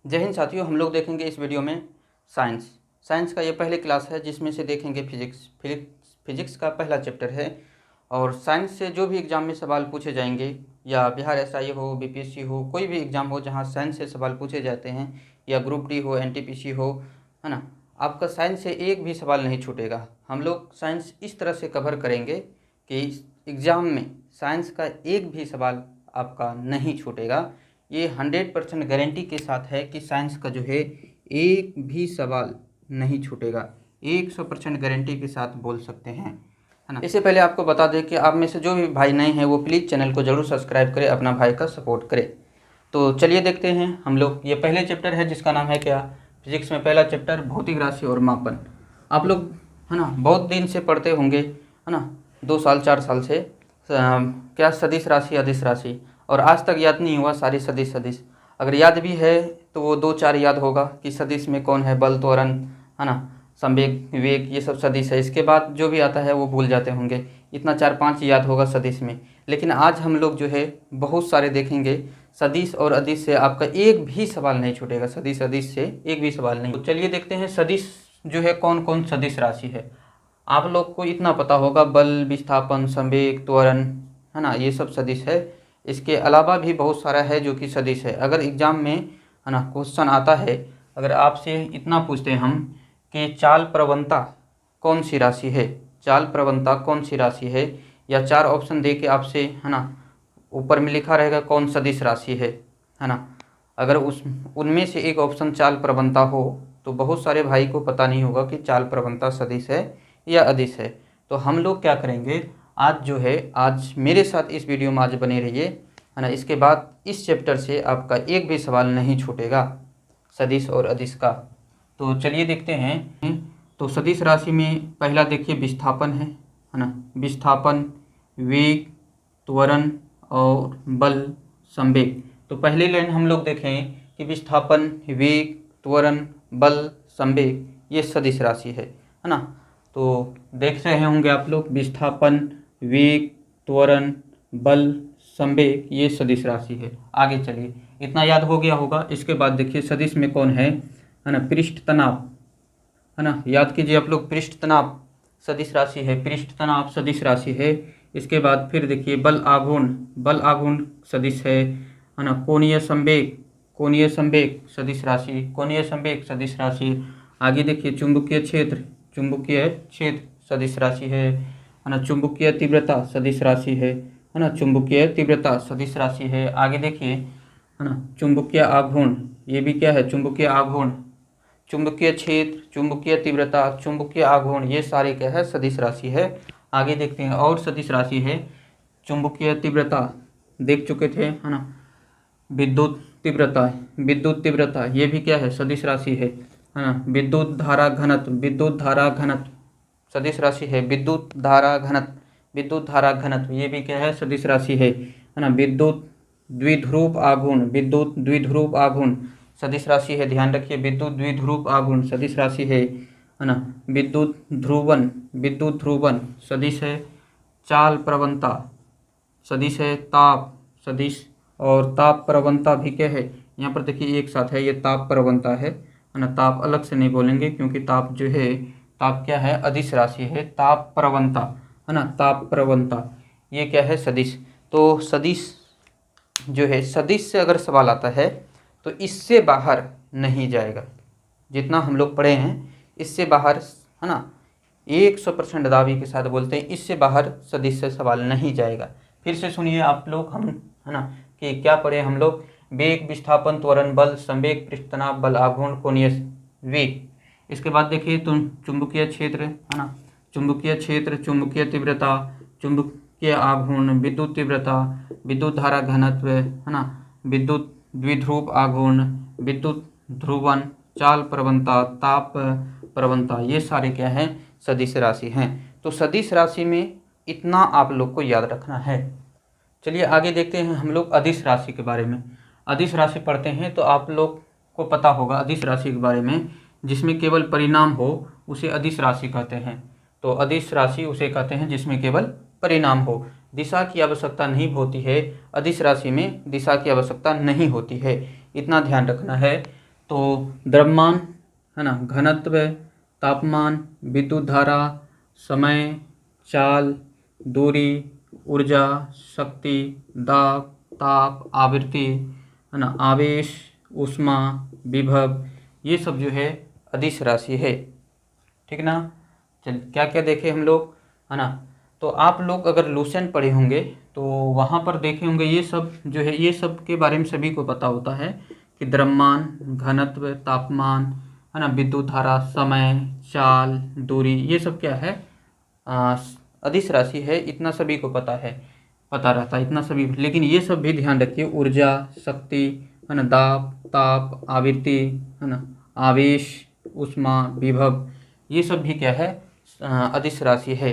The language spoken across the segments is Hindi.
जय हिंद साथियों, हम लोग देखेंगे इस वीडियो में साइंस का ये पहली क्लास है जिसमें से देखेंगे फिजिक्स का पहला चैप्टर है। और साइंस से जो भी एग्ज़ाम में सवाल पूछे जाएंगे, या बिहार एसआई हो, बीपीएससी हो, कोई भी एग्ज़ाम हो जहाँ साइंस से सवाल पूछे जाते हैं, या ग्रुप डी हो, एनटीपीसी हो, है ना, आपका साइंस से एक भी सवाल नहीं छूटेगा। हम लोग साइंस इस तरह से कवर करेंगे कि एग्ज़ाम में साइंस का एक भी सवाल आपका नहीं छूटेगा। ये 100% गारंटी के साथ है कि साइंस का जो है एक भी सवाल नहीं छूटेगा। 100% गारंटी के साथ बोल सकते हैं, है ना। इससे पहले आपको बता दें कि आप में से जो भी भाई नए हैं वो प्लीज़ चैनल को ज़रूर सब्सक्राइब करें, अपना भाई का सपोर्ट करें। तो चलिए देखते हैं हम लोग। ये पहले चैप्टर है जिसका नाम है क्या, फिजिक्स में पहला चैप्टर भौतिक राशि और मापन। आप लोग, है ना, बहुत दिन से पढ़ते होंगे, है ना, 2 साल 4 साल से क्या सदिश राशि, अदिश राशि, और आज तक याद नहीं हुआ सारी सदिश। अगर याद भी है तो वो 2-4 याद होगा कि सदिश में कौन है, बल, त्वरण, है ना, संवेग, विवेक, ये सब सदिश है। इसके बाद जो भी आता है वो भूल जाते होंगे, इतना 4-5 याद होगा सदिश में। लेकिन आज हम लोग जो है बहुत सारे देखेंगे सदिश और अदिश से आपका एक भी सवाल नहीं छूटेगा। सदिश अदिश से एक भी सवाल नहीं। तो चलिए देखते हैं सदिश जो है कौन कौन सदिश राशि है। आप लोग को इतना पता होगा, बल, विस्थापन, संवेग, त्वरण, है ना, ये सब सदिश है। इसके अलावा भी बहुत सारा है जो कि सदिश है। अगर एग्ज़ाम में, है ना, क्वेश्चन आता है, अगर आपसे इतना पूछते हैं हम कि चाल प्रवणता कौन सी राशि है, चाल प्रवणता कौन सी राशि है, या 4 ऑप्शन दे के आपसे, है ना, ऊपर में लिखा रहेगा कौन सदिश राशि है ना। अगर उनमें से एक ऑप्शन चाल प्रवणता हो तो बहुत सारे भाई को पता नहीं होगा कि चाल प्रवणता सदिश है या अदिश है। तो हम लोग क्या करेंगे, आज जो है, आज मेरे साथ इस वीडियो में आज बने रहिए, है ना। इसके बाद इस चैप्टर से आपका एक भी सवाल नहीं छूटेगा सदिश और अदिश का। तो चलिए देखते हैं। तो सदिश राशि में पहला देखिए विस्थापन है ना। विस्थापन, वेग, त्वरण और बल, संवेग। तो पहली लाइन हम लोग देखें कि विस्थापन, वेग, त्वरण, बल, संवेग, ये सदिश राशि है ना। तो देख रहे होंगे आप लोग, विस्थापन, वेग, त्वरण, बल, संवेग, ये सदिश राशि है। आगे चलिए, इतना याद हो गया होगा। इसके बाद देखिए सदिश में कौन है ना, पृष्ठ तनाव, है ना। याद कीजिए आप लोग, पृष्ठ तनाव सदिश राशि है, पृष्ठ तनाव सदिश राशि है। इसके बाद फिर देखिए बल आघूर्ण सदिश है ना। कोणीय संवेग सदिश राशि, कोणीय संवेग सदिश राशि। आगे देखिए चुंबकीय क्षेत्र सदिश राशि है ना। चुंबकीय तीव्रता सदिश राशि है ना। चुंबकीय तीव्रता सदिश राशि है। आगे देखिए, है ना, चुंबकीय आघूर्ण, ये भी क्या है, चुंबकीय आघूर्ण। चुंबकीय क्षेत्र, चुंबकीय तीव्रता, चुंबकीय आघूर्ण, ये सारे क्या है, सदिश राशि है। आगे देखते हैं और सदिश राशि है। चुंबकीय तीव्रता देख चुके थे, है ना। विद्युत तीव्रता, ये भी क्या है, सदिश राशि है ना। विद्युत धारा घनत्व सदिश राशि है। विद्युत धारा घनत्व, ये भी क्या है, सदिश राशि है ना। विद्युत द्विध्रुव आघूर्ण सदिश राशि है। ध्यान रखिए, विद्युत द्विध्रुव आघूर्ण सदिश राशि है ना। विद्युत ध्रुवन सदिश है। चाल प्रवणता सदिश है। ताप सदिश, और ताप प्रवणता भी क्या है, यहाँ पर देखिए एक साथ है, ये ताप प्रवणता है ना। ताप अलग से नहीं बोलेंगे क्योंकि ताप जो है, ताप क्या है, अदिश राशि है। ताप प्रवणता, है ना, ताप प्रवणता, ये क्या है, सदिश। तो सदिश जो है, सदिश से अगर सवाल आता है तो इससे बाहर नहीं जाएगा। जितना हम लोग पढ़े हैं इससे बाहर, है ना, 100% दावे के साथ बोलते हैं, इससे बाहर सदिश से सवाल नहीं जाएगा। फिर से सुनिए आप लोग, हम, है ना, कि क्या पढ़े हम लोग, वेग, विस्थापन, त्वरण, बल, संवेग, पृष्ठ तनाव, बल आघूर्ण, कोणीय वेग। इसके बाद देखिए तुम चुंबकीय क्षेत्र, है ना, चुंबकीय क्षेत्र, चुंबकीय तीव्रता, चुंबकीय आघूर्ण, विद्युत तीव्रता, विद्युत धारा घनत्व, है ना, विद्युत द्विध्रुव आघूर्ण, विद्युत ध्रुवन, चाल प्रवणता, ताप प्रवणता, ये सारे क्या हैं, सदिश राशि हैं। तो सदिश राशि में इतना आप लोग को याद रखना है। चलिए आगे देखते हैं हम लोग अदिश राशि के बारे में। अदिश राशि पढ़ते हैं तो आप लोग को पता होगा अदिश राशि के बारे में, जिसमें केवल परिणाम हो उसे अदिश राशि कहते हैं। तो अदिश राशि उसे कहते हैं जिसमें केवल परिणाम हो, दिशा की आवश्यकता नहीं होती है। अदिश राशि में दिशा की आवश्यकता नहीं होती है, इतना ध्यान रखना है। तो द्रव्यमान है ना, घनत्व, तापमान, विद्युत धारा, समय, चाल, दूरी, ऊर्जा, शक्ति, दाब, ताप, आवृत्ति है ना, आवेश, ऊष्मा, विभव, ये सब जो है अदिश राशि है। ठीक ना। चल क्या क्या देखे हम लोग, है ना। तो आप लोग अगर लूसेंट पढ़े होंगे तो वहाँ पर देखे होंगे ये सब जो है, ये सब के बारे में सभी को पता होता है कि द्रव्यमान, घनत्व, तापमान है ना, विद्युत धारा, समय, चाल, दूरी, ये सब क्या है, अदिश राशि है। इतना सभी को पता रहता है इतना सभी। लेकिन ये सब भी ध्यान रखिए, ऊर्जा, शक्ति है ना, दाब, ताप, आवृत्ति है ना, आवेश, ऊष्मा, विभव, ये सब भी क्या है, अदिश राशि है।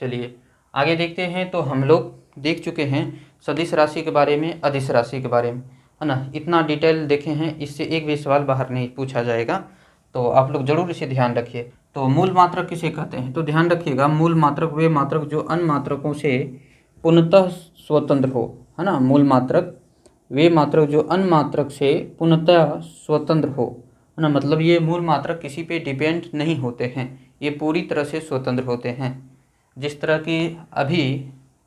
चलिए आगे देखते हैं। तो हम लोग देख चुके हैं सदिश राशि के बारे में, अदिश राशि के बारे में, है ना। इतना डिटेल देखे हैं, इससे एक भी सवाल बाहर नहीं पूछा जाएगा, तो आप लोग जरूर इसे ध्यान रखिए। तो मूल मात्रक किसे कहते हैं, तो ध्यान रखिएगा, मूल मात्रक वे मात्रक जो अन्य मात्रकों से पूर्णतः स्वतंत्र हो, है ना। मूल मात्रक वे मात्रक जो अन्य मात्रक से पूर्णतः स्वतंत्र हो, है ना। मतलब ये मूल मात्रक किसी पे डिपेंड नहीं होते हैं, ये पूरी तरह से स्वतंत्र होते हैं। जिस तरह की अभी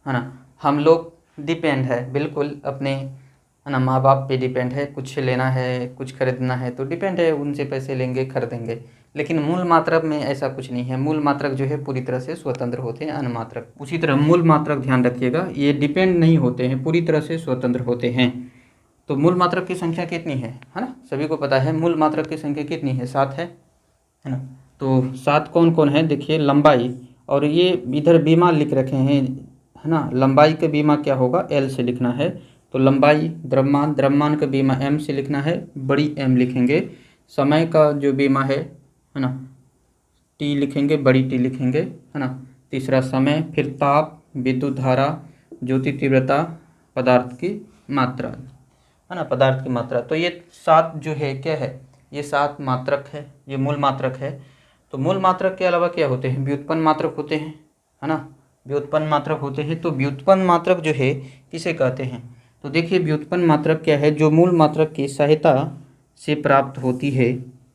है ना हम लोग डिपेंड है बिल्कुल अपने, है ना, माँ बाप पे डिपेंड है, कुछ लेना है, कुछ खरीदना है तो डिपेंड है, उनसे पैसे लेंगे, खरीदेंगे। लेकिन मूल मात्रक में ऐसा कुछ नहीं है, मूल मात्रक जो है पूरी तरह से स्वतंत्र होते हैं अन्य मात्रक। उसी तरह मूल मात्रक ध्यान रखिएगा, ये डिपेंड नहीं होते हैं, पूरी तरह से स्वतंत्र होते हैं। तो मूल मात्रक की संख्या कितनी है ना, सभी को पता है मूल मात्रक की संख्या कितनी है, 7 है ना। तो 7 कौन कौन है, देखिए, लंबाई, और ये इधर बीमा लिख रखे हैं, है ना। लंबाई का बीमा क्या होगा, L से लिखना है। तो लंबाई, द्रव्यमान का बीमा M से लिखना है, बड़ी M लिखेंगे। समय का जो बीमा है ना, T लिखेंगे, बड़ी T लिखेंगे, है ना। तीसरा समय, फिर ताप, विद्युत धारा, ज्योति तीव्रता, पदार्थ की मात्रा, है ना, पदार्थ की मात्रा। तो ये 7 जो है क्या है, ये 7 मात्रक है, ये मूल मात्रक है। तो मूल मात्रक के अलावा क्या होते हैं, व्युत्पन्न मात्रक होते हैं, है ना, व्युत्पन्न मात्रक होते हैं। तो व्युत्पन्न मात्रक जो है किसे कहते हैं, तो देखिए व्युत्पन्न मात्रक क्या है, जो मूल मात्रक की सहायता से प्राप्त होती है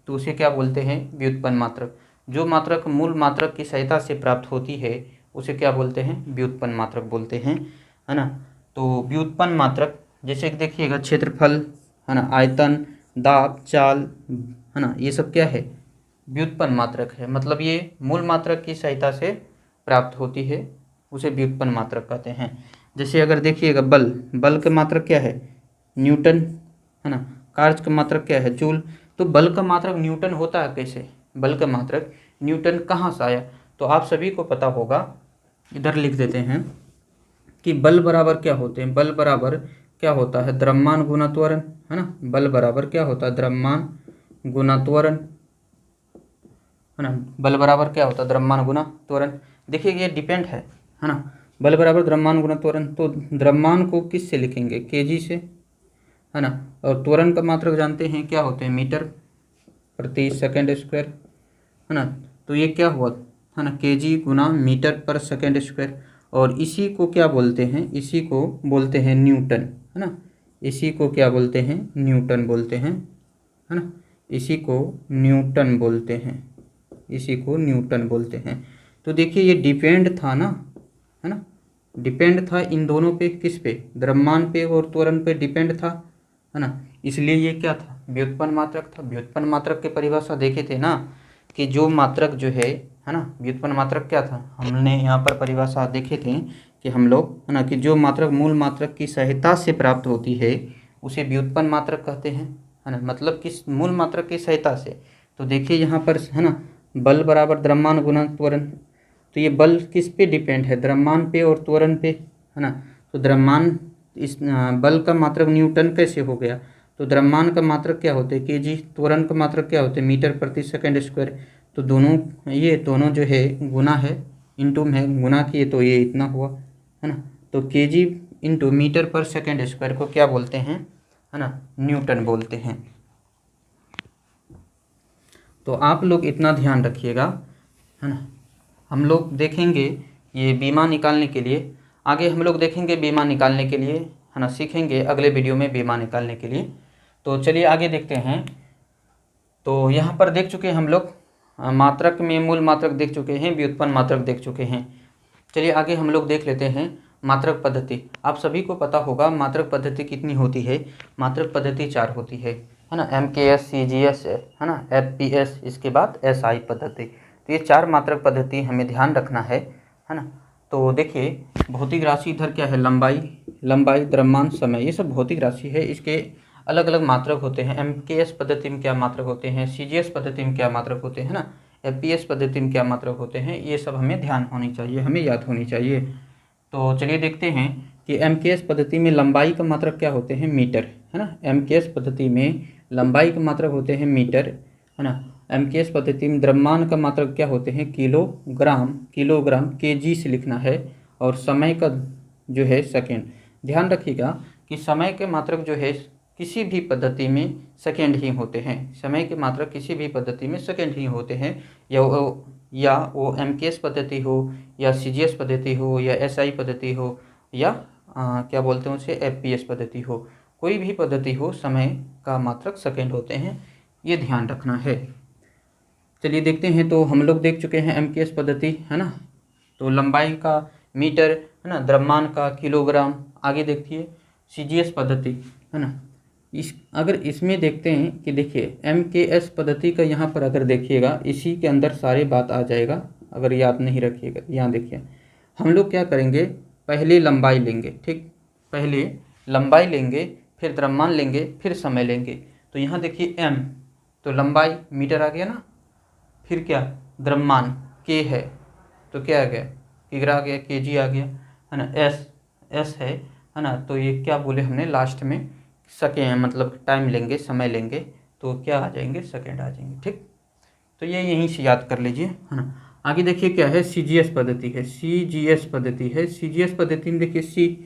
तो उसे क्या बोलते हैं, व्युत्पन्न मात्रक। जो मात्रक मूल मात्रक की सहायता से प्राप्त होती है उसे क्या बोलते हैं, व्युत्पन्न मात्रक बोलते हैं, है ना। तो व्युत्पन्न मात्रक जैसे कि देखिएगा, क्षेत्रफल, है ना, आयतन, दाब, चाल, है ना, ये सब क्या है, व्युत्पन्न मात्रक है। मतलब ये मूल मात्रक की सहायता से प्राप्त होती है, उसे व्युत्पन्न मात्रक कहते हैं। जैसे अगर देखिएगा, बल का मात्रक क्या है, न्यूटन, है ना। कार्य का मात्रक क्या है, जूल। तो बल का मात्रक न्यूटन होता है कैसे, बल का मात्रक न्यूटन कहाँ से आया, तो आप सभी को पता होगा, इधर लिख देते हैं कि बल बराबर क्या होते हैं, बल बराबर क्या होता है, द्रव्यमान गुना त्वरण, है ना। बल बराबर क्या होता है, द्रव्यमान गुना त्वरण, है ना। बल बराबर क्या होता है, द्रव्यमान गुना त्वरण। देखिए ये डिपेंड है ना, बल बराबर द्रव्यमान गुना त्वरण। तो द्रव्यमान को किस से लिखेंगे, केजी से, है ना। और त्वरण का मात्रक जानते हैं क्या होते हैं, मीटर प्रति सेकंड स्क्वायर, है ना। तो ये क्या हुआ, है ना, केजी गुना मीटर पर सेकंड स्क्वायर। और इसी को क्या बोलते हैं, इसी को बोलते हैं न्यूटन, है ना। इसी को क्या बोलते हैं, न्यूटन बोलते हैं, है ना। इसी को न्यूटन बोलते हैं, इसी को न्यूटन बोलते हैं। तो देखिए ये डिपेंड था ना, है ना, डिपेंड था इन दोनों पे, किस पे, द्रव्यमान पे और त्वरण पे डिपेंड था, है ना। इसलिए ये क्या था, व्युत्पन्न मात्रक था। व्युत्पन्न मात्रक के परिभाषा देखे थे ना, कि जो मात्रक जो है ना, व्युत्पन्न मात्रक क्या था, हमने यहाँ पर परिभाषा देखे थे कि हम लोग, है ना, कि जो मात्रक मूल मात्रक की सहायता से प्राप्त होती है उसे व्युत्पन्न मात्रक कहते हैं, है ना। मतलब किस, मूल मात्रक की सहायता से। तो देखिए यहाँ पर, है ना, बल बराबर द्रव्यमान गुना त्वरण। तो ये बल किस पे डिपेंड है, द्रव्यमान पे और त्वरण पे, है ना। तो द्रव्यमान, इस बल का मात्रक न्यूटन कैसे हो गया, तो द्रव्यमान का मात्रक क्या होते हैं, केजी, त्वरण का मात्रक क्या होते हैं, मीटर प्रति सेकंड स्क्वायर। तो दोनों, ये दोनों जो है गुना है, इंटू में गुना किए तो ये इतना हुआ, है ना। तो केजी इंटू मीटर पर सेकंड स्क्वायर को क्या बोलते हैं, है ना, न्यूटन बोलते हैं। तो आप लोग इतना ध्यान रखिएगा, है ना। हम लोग देखेंगे ये बीमा निकालने के लिए, आगे हम लोग देखेंगे बीमा निकालने के लिए, है ना, सीखेंगे अगले वीडियो में बीमा निकालने के लिए। तो चलिए आगे देखते हैं। तो यहाँ पर देख चुके हैं हम लोग मात्रक में मूल मात्रक देख चुके हैं, व्युत्पन्न मात्रक देख चुके हैं। चलिए आगे हम लोग देख लेते हैं मात्रक पद्धति। आप सभी को पता होगा मात्रक पद्धति कितनी होती है। मात्रक पद्धति 4 होती है ना, MKS, CGS है ना, FPS, इसके बाद SI पद्धति। तो ये 4 मात्रक पद्धति हमें ध्यान रखना है ना। तो देखिए भौतिक राशि इधर क्या है, लंबाई, द्रव्यमान, समय, ये सब भौतिक राशि है। इसके अलग अलग मात्रक होते हैं। MKS पद्धति में क्या मात्रक होते हैं, CGS पद्धति में क्या मात्रक होते हैं ना, FPS पद्धति में क्या मात्रक होते हैं, ये सब हमें ध्यान होनी चाहिए, हमें याद होनी चाहिए। तो चलिए देखते हैं कि MKS पद्धति में लंबाई का मात्रक क्या होते हैं, मीटर, है ना। MKS पद्धति में लंबाई का मात्रक होते हैं मीटर, है ना। MKS पद्धति में द्रव्यमान का मात्रक क्या होते हैं, किलोग्राम, kg से लिखना है। और समय का जो है सेकेंड। ध्यान रखिएगा कि समय के मात्रक जो है किसी भी पद्धति में सेकेंड ही होते हैं। समय के मात्रक किसी भी पद्धति में सेकेंड ही होते हैं, या वो MKS पद्धति हो, या CGS पद्धति हो, या SI पद्धति हो, या क्या बोलते हैं उसे, FPS पद्धति हो। कोई भी पद्धति हो, समय का मात्रक सेकेंड होते हैं, ये ध्यान रखना है। चलिए देखते हैं। तो हम लोग देख चुके हैं MKS पद्धति, है ना। तो लंबाई का मीटर, है ना, द्रव्यमान का किलोग्राम। आगे देखिए CGS पद्धति, है ना। अगर इसमें देखते हैं कि देखिए MKS पद्धति का यहाँ पर अगर देखिएगा, इसी के अंदर सारी बात आ जाएगा। अगर याद नहीं रखिएगा, यहाँ देखिए हम लोग क्या करेंगे, पहले लंबाई लेंगे, ठीक, पहले लंबाई लेंगे, फिर द्रव्यमान लेंगे, फिर समय लेंगे। तो यहाँ देखिए M, तो लंबाई मीटर आ गया ना, फिर क्या, द्रव्यमान K है, तो क्या आ गया, किग्रा आ गया, kg आ गया, है ना। S है ना। तो ये क्या बोले हमने लास्ट में, सेकेंड, मतलब टाइम लेंगे, समय लेंगे, तो क्या आ जाएंगे, सेकेंड आ जाएंगे, ठीक। तो ये यहीं से याद कर लीजिए, है ना। आगे देखिए क्या है, CGS पद्धति है। CGS पद्धति है। CGS पद्धति में देखिए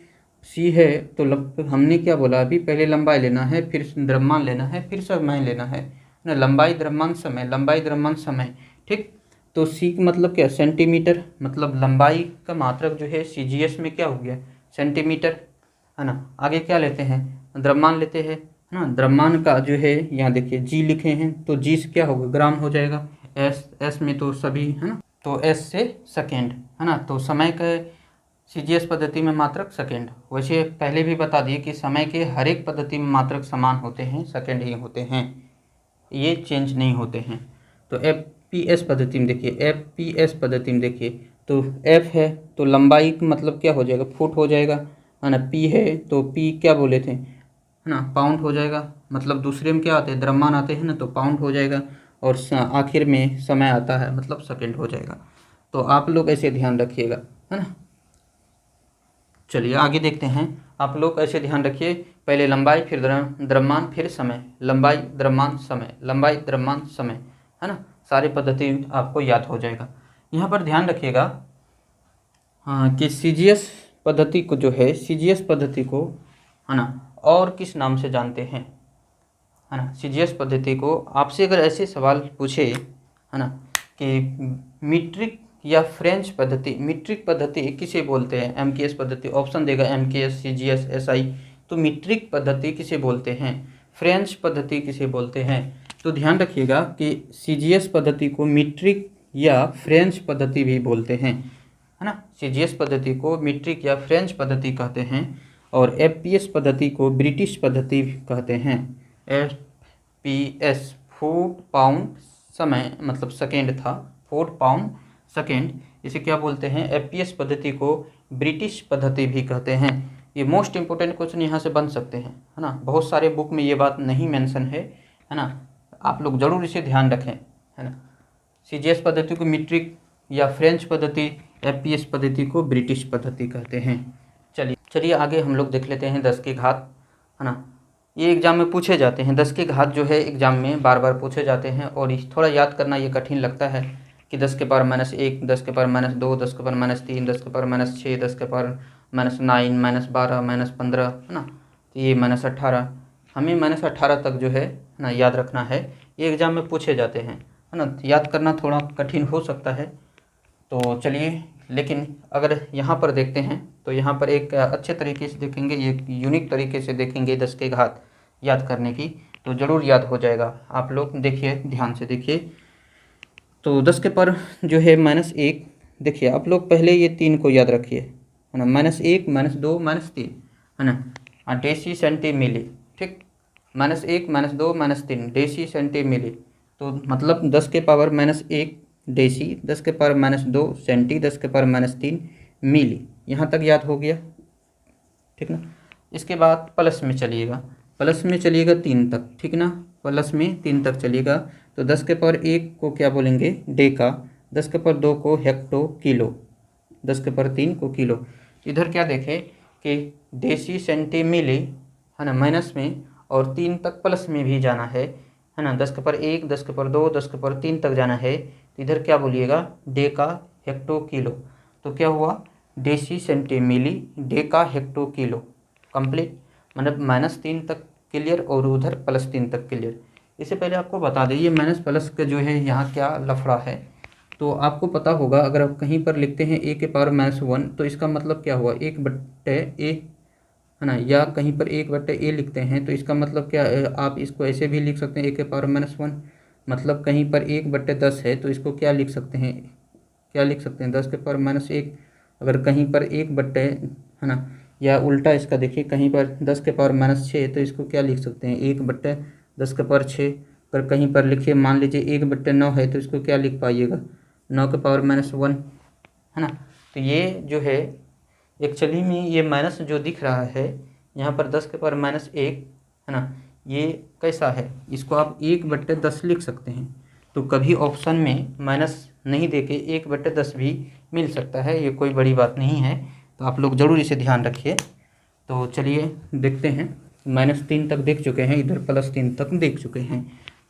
C है, तो हमने क्या बोला अभी, पहले लंबाई लेना है, फिर द्रव्यमान लेना है, फिर समय लेना है ना। लंबाई, द्रव्यमान, समय, लंबाई, द्रव्यमान, समय, ठीक। तो C का मतलब क्या, सेंटीमीटर, मतलब लंबाई का मात्रक जो है CGS में क्या हो गया, सेंटीमीटर, है ना। आगे क्या लेते हैं, द्रव्यमान लेते हैं, है ना। द्रव्यमान का जो है यहाँ देखिए G लिखे हैं, तो G से क्या होगा, ग्राम हो जाएगा। S में तो सभी, है ना, तो S से सेकेंड, है ना। तो समय का CGS पद्धति में मात्रक सेकेंड। वैसे पहले भी बता दिए कि समय के हर एक पद्धति में मात्रक समान होते हैं, सेकेंड ही होते हैं, ये चेंज नहीं होते हैं। तो FPS पद्धति में देखिए, FPS पद्धति में देखिए, तो F है तो लंबाई का मतलब क्या हो जाएगा, फुट हो जाएगा, है ना। P है तो P क्या बोले थे, है ना, पाउंड हो जाएगा। मतलब दूसरे में क्या आते हैं, द्रव्यमान आते हैं ना, तो पाउंड हो जाएगा। और आखिर में समय आता है, मतलब सेकेंड हो जाएगा। तो आप लोग ऐसे ध्यान रखिएगा, है ना। चलिए आगे देखते हैं। आप लोग ऐसे ध्यान रखिए, पहले लंबाई, फिर द्रव्यमान, फिर समय, लंबाई, द्रव्यमान, समय, लंबाई, द्रव्यमान, समय, है ना। सारी पद्धति आपको याद हो जाएगा। यहाँ पर ध्यान रखिएगा कि CGS पद्धति को जो है, CGS पद्धति को, है ना, और किस नाम से जानते हैं, है ना। CGS पद्धति को आपसे अगर ऐसे सवाल पूछे, है ना, कि मीट्रिक या फ्रेंच पद्धति, मीट्रिक पद्धति किसे बोलते हैं, MKS पद्धति, ऑप्शन देगा MKS, CGS, SI। तो मीट्रिक पद्धति किसे बोलते हैं, फ्रेंच पद्धति किसे बोलते हैं। तो ध्यान रखिएगा कि CGS पद्धति को मीट्रिक या फ्रेंच पद्धति भी बोलते हैं, है ना। CGS पद्धति को मीट्रिक या फ्रेंच पद्धति कहते हैं, और FPS पद्धति को ब्रिटिश पद्धति कहते हैं। FPS फुट पाउंड समय, मतलब सेकेंड था, फुट पाउंड सेकेंड, इसे क्या बोलते हैं, FPS पद्धति को ब्रिटिश पद्धति भी कहते हैं। ये मोस्ट इंपोर्टेंट क्वेश्चन यहाँ से बन सकते हैं, है ना। बहुत सारे बुक में ये बात नहीं मेंशन है ना। आप लोग जरूर इसे ध्यान रखें, है ना। CGS पद्धति को मीट्रिक या फ्रेंच पद्धति, FPS पद्धति को ब्रिटिश पद्धति कहते हैं। चलिए आगे हम लोग देख लेते हैं 10 के घात, है ना। ये एग्जाम में पूछे जाते हैं, 10 के घात जो है एग्जाम में बार बार पूछे जाते हैं, और थोड़ा याद करना ये कठिन लगता है कि 10 के पावर -1, 10 के पावर -2, 10 के पावर -3, 10 के पावर -6, 10 के पावर -9, -12, -15, है ना। तो ये -18, हमें -18 तक जो है ना याद रखना है। ये एग्जाम में पूछे जाते हैं, है ना। याद करना थोड़ा कठिन हो सकता है। तो चलिए, लेकिन अगर यहाँ पर देखते हैं तो यहाँ पर एक अच्छे तरीके से देखेंगे, ये यूनिक तरीके से देखेंगे 10 के घात याद करने की। तो ज़रूर याद हो जाएगा। आप लोग देखिए, ध्यान से देखिए। तो 10 के पावर जो है -1, देखिए आप लोग पहले ये 3 को याद रखिए, है ना, -1 -2 -3, है ना, डेसी सेंटी मिली, ठीक, -1 -2 -3 डेसी सेंटी मिली। तो मतलब 10 के पावर -1 डेसी, 10 के पावर -2 सेंटी, 10 के पावर -3 मिली। यहाँ तक याद हो गया, ठीक ना। इसके बाद प्लस में चलिएगा, प्लस में चलिएगा 3 तक, ठीक ना, प्लस में 3 तक चलिएगा। तो 10 के पावर 1 को क्या बोलेंगे, डेका, 10 के पावर 2 को हेक्टो किलो, 10 के पावर 3 को किलो। इधर क्या देखें कि डेसी सेंटी मिली, है ना, माइनस में, और 3 तक प्लस में भी जाना है ना, 10 के पावर 1, 10 के पावर 2, 10 के पावर 3 तक जाना है। तो इधर क्या बोलिएगा, डेका हेक्टो किलो। तो क्या हुआ, deci centi milli deca hecto kilo, complete, मतलब -3 तक क्लियर और उधर +3 तक क्लियर। इससे पहले आपको बता दें, ये माइनस प्लस का जो है यहाँ क्या लफड़ा है, तो आपको पता होगा, अगर आप कहीं पर लिखते हैं a के पावर -1, तो इसका मतलब क्या हुआ, 1/a, है ना, या कहीं पर 1/a लिखते हैं तो इसका मतलब क्या, आप इसको ऐसे भी लिख सकते हैं a के पावर -1, मतलब कहीं पर 1/10 है तो इसको क्या लिख सकते हैं, क्या लिख सकते हैं, 10 के पावर -1। अगर कहीं पर 1/, है ना, या उल्टा इसका देखिए, कहीं पर 10 के पावर -6 तो इसको क्या लिख सकते हैं, 1/10 के पावर 6। अगर कहीं पर लिखिए, मान लीजिए 1/9 है तो इसको क्या लिख पाइएगा, 9 के पावर -1, है ना। तो ये जो है एक्चुअली में ये माइनस जो दिख रहा है यहाँ पर 10 के पावर -1, है ना, ये कैसा है, इसको आप 1/10 लिख सकते हैं। तो कभी ऑप्शन में माइनस नहीं देके 1/10 भी मिल सकता है, ये कोई बड़ी बात नहीं है। तो आप लोग ज़रूर इसे ध्यान रखिए। तो चलिए देखते हैं, -3 तक देख चुके हैं, इधर +3 तक देख चुके हैं।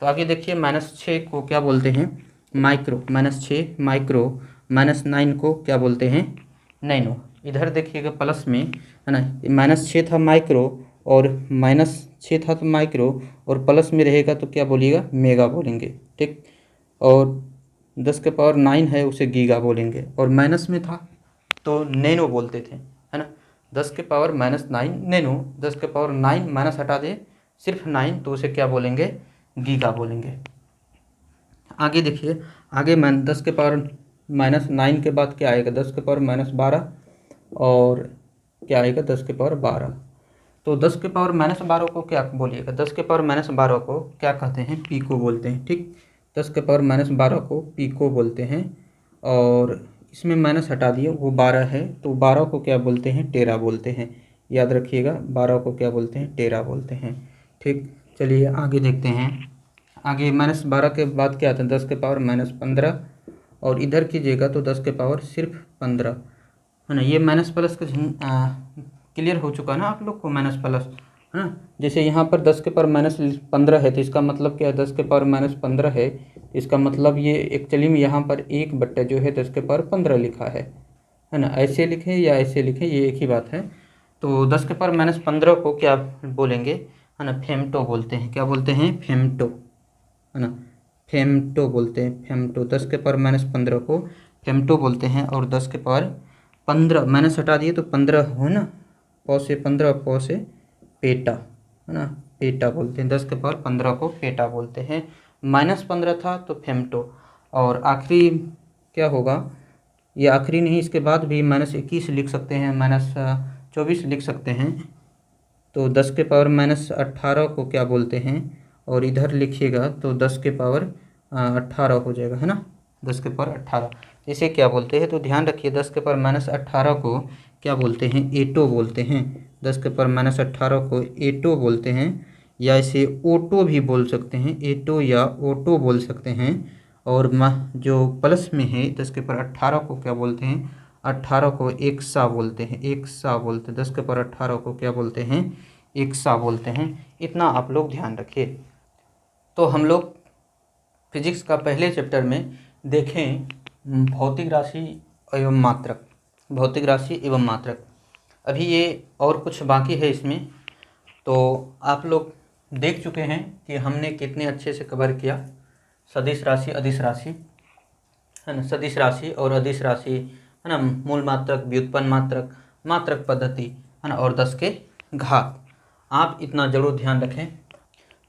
तो आगे देखिए, -6 को क्या बोलते हैं, माइक्रो, -6 माइक्रो, -9 को क्या बोलते हैं, नैनो। इधर देखिएगा प्लस में, है ना, -6 था माइक्रो, और -6 था तो माइक्रो, और प्लस में रहेगा तो क्या बोलिएगा, मेगा बोलेंगे, ठीक। और 10 के पावर 9 है उसे गीगा बोलेंगे, और माइनस में था तो नैनो बोलते थे, है ना। 10 के पावर -9 नैनो, 10 के पावर 9 माइनस हटा दे, सिर्फ 9, तो उसे क्या बोलेंगे, गीगा बोलेंगे। आगे देखिए, आगे 10 के पावर -9 के बाद क्या आएगा, 10 के पावर -12, और क्या आएगा, 10 के पावर 12। तो 10 के पावर -12 को क्या बोलिएगा, 10 के पावर -12 को क्या कहते हैं, पीको बोलते हैं, ठीक। 10 के पावर -12 को पीको बोलते हैं, और इसमें माइनस हटा दिए, वो 12 है, तो 12 को क्या बोलते हैं, टेरा बोलते हैं। याद रखिएगा, 12 को क्या बोलते हैं, टेरा बोलते हैं, ठीक। चलिए आगे देखते हैं। आगे -12 के बाद क्या आता है, 10 के पावर -15, और इधर कीजिएगा तो 10 के पावर सिर्फ 15, है ना। ये माइनस प्लस का क्लियर हो चुका है ना आप लोग को, माइनस प्लस, है ना। जैसे यहाँ पर 10 के पावर -15 है तो इसका मतलब क्या है, 10 के पावर -15 है, इसका मतलब ये एक्चुअली में यहाँ पर 1/, जो है 10 के पावर 15 लिखा है ना। ऐसे लिखें या ऐसे लिखें, ये एक ही बात है। तो 10 के पावर -15 को क्या बोलेंगे, है ना, फेमटो बोलते हैं। क्या बोलते हैं, फेमटो, है ना, फेमटो बोलते हैं, फेमटो। 10 के पावर -15 को फेमटो बोलते हैं, और 10 के पावर 15 माइनस हटा दिए तो 15 हो ना, पौ से 15, पौ से पेटा, है ना, पेटा बोलते हैं। 10 के पावर 15 को पेटा बोलते हैं। -15 था तो फेमटो, और आखिरी क्या होगा, ये आखिरी नहीं, इसके बाद भी -21 लिख सकते हैं, -24 लिख सकते हैं। तो 10 के पावर -18 को क्या बोलते हैं, और इधर लिखिएगा तो 10 के पावर 18 हो जाएगा, है ना, 10 के पावर 18, इसे क्या बोलते हैं। तो ध्यान रखिए, 10 के पावर -18 को क्या बोलते हैं, एटो बोलते हैं। 10 के पावर -18 को एटो बोलते हैं, या इसे ओटो भी बोल सकते हैं, एटो या ओटो बोल सकते हैं। और जो प्लस में है 10 के पावर 18 को क्या बोलते हैं, 18 को एक्सा बोलते हैं, एक्सा बोलते हैं। 10 के पावर 18 को क्या बोलते हैं, एक्सा बोलते हैं। इतना आप लोग ध्यान रखिए। तो हम लोग फिजिक्स का पहले चैप्टर में देखें भौतिक राशि एवं मात्रक, भौतिक राशि एवं मात्रक। अभी ये और कुछ बाकी है इसमें, तो आप लोग देख चुके हैं कि हमने कितने अच्छे से कवर किया। सदिश राशि, अदिश राशि, है ना, सदिश राशि और अदिश राशि, है ना, मूल मात्रक, व्युत्पन्न मात्रक, मात्रक पद्धति, है ना, और 10 के घात। आप इतना ज़रूर ध्यान रखें।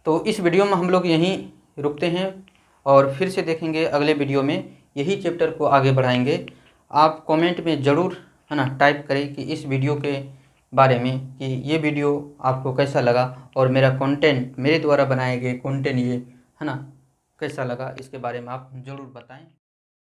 तो इस वीडियो में हम लोग यहीं रुकते हैं और फिर से देखेंगे अगले वीडियो में, यही चैप्टर को आगे बढ़ाएंगे। आप कमेंट में ज़रूर है ना टाइप करें कि इस वीडियो के बारे में कि ये वीडियो आपको कैसा लगा और मेरा कंटेंट, मेरे द्वारा बनाए गए कंटेंट ये है ना कैसा लगा, इसके बारे में आप ज़रूर बताएं।